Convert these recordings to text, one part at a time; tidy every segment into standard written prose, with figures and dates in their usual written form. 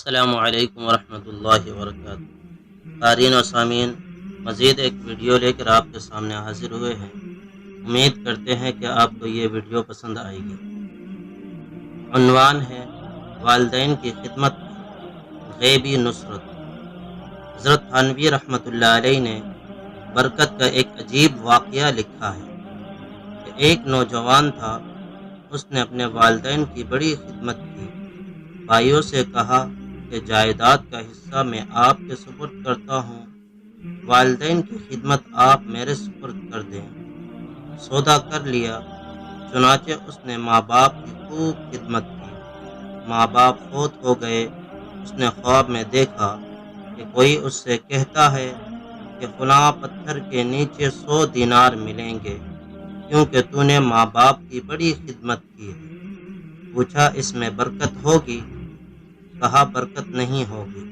السلام علیکم ورحمۃ اللہ وبرکاتہ۔ قارئین و سامعین، مزید ایک ویڈیو لے کر آپ کے سامنے حاضر ہوئے ہیں۔ امید کرتے ہیں کہ آپ کو یہ ویڈیو پسند آئے گی۔ عنوان ہے والدین کی خدمت کی غیبی نصرت۔ حضرت تھانوی رحمۃ اللہ علیہ نے برکت کا ایک عجیب واقعہ لکھا ہے کہ ایک نوجوان تھا، اس نے اپنے والدین کی بڑی خدمت کی۔ بھائیوں سے کہا کہ جائیداد کا حصہ میں آپ کے سپرد کرتا ہوں، والدین کی خدمت آپ میرے سپرد کر دیں۔ سودا کر لیا۔ چنانچہ اس نے ماں باپ کی خوب خدمت کی۔ ماں باپ فوت ہو گئے۔ اس نے خواب میں دیکھا کہ کوئی اس سے کہتا ہے کہ فلاں پتھر کے نیچے 100 دینار ملیں گے، کیونکہ تو نے ماں باپ کی بڑی خدمت کی ہے۔ پوچھا اس میں برکت ہوگی؟ کہا برکت نہیں ہوگی۔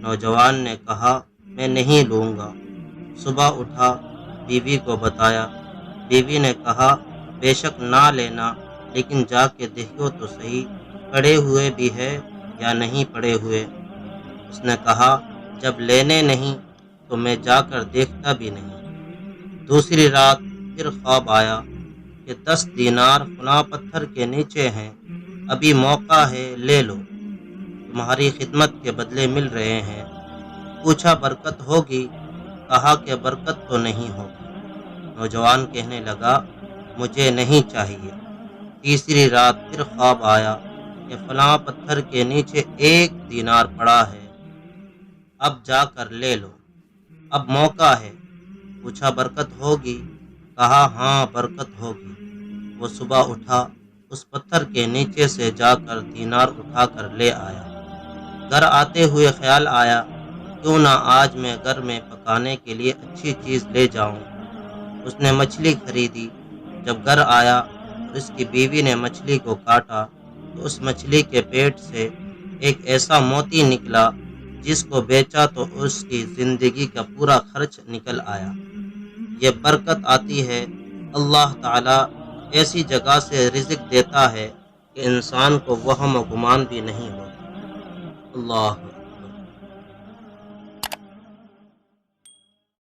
نوجوان نے کہا میں نہیں لوں گا۔ صبح اٹھا، بیوی کو بتایا۔ بیوی نے کہا بے شک نہ لینا، لیکن جا کے دیکھو تو صحیح، پڑے ہوئے بھی ہے یا نہیں پڑے ہوئے۔ اس نے کہا جب لینے نہیں تو میں جا کر دیکھتا بھی نہیں۔ دوسری رات پھر خواب آیا کہ 10 دینار فلاں پتھر کے نیچے ہیں، ابھی موقع ہے، لے لو، تمہاری خدمت کے بدلے مل رہے ہیں۔ پوچھا برکت ہوگی؟ کہا کہ برکت تو نہیں ہوگی۔ نوجوان کہنے لگا مجھے نہیں چاہیے۔ تیسری رات پھر خواب آیا کہ فلاں پتھر کے نیچے 1 دینار پڑا ہے، اب جا کر لے لو، اب موقع ہے۔ پوچھا برکت ہوگی؟ کہا ہاں برکت ہوگی۔ وہ صبح اٹھا، اس پتھر کے نیچے سے جا کر دینار اٹھا کر لے آیا۔ گھر آتے ہوئے خیال آیا کیوں نہ آج میں گھر میں پکانے کے لیے اچھی چیز لے جاؤں۔ اس نے مچھلی خریدی۔ جب گھر آیا اور اس کی بیوی نے مچھلی کو کاٹا تو اس مچھلی کے پیٹ سے ایک ایسا موتی نکلا جس کو بیچا تو اس کی زندگی کا پورا خرچ نکل آیا۔ یہ برکت آتی ہے۔ اللہ تعالیٰ ایسی جگہ سے رزق دیتا ہے کہ انسان کو وہم و گمان بھی نہیں ہوتا۔ اللہ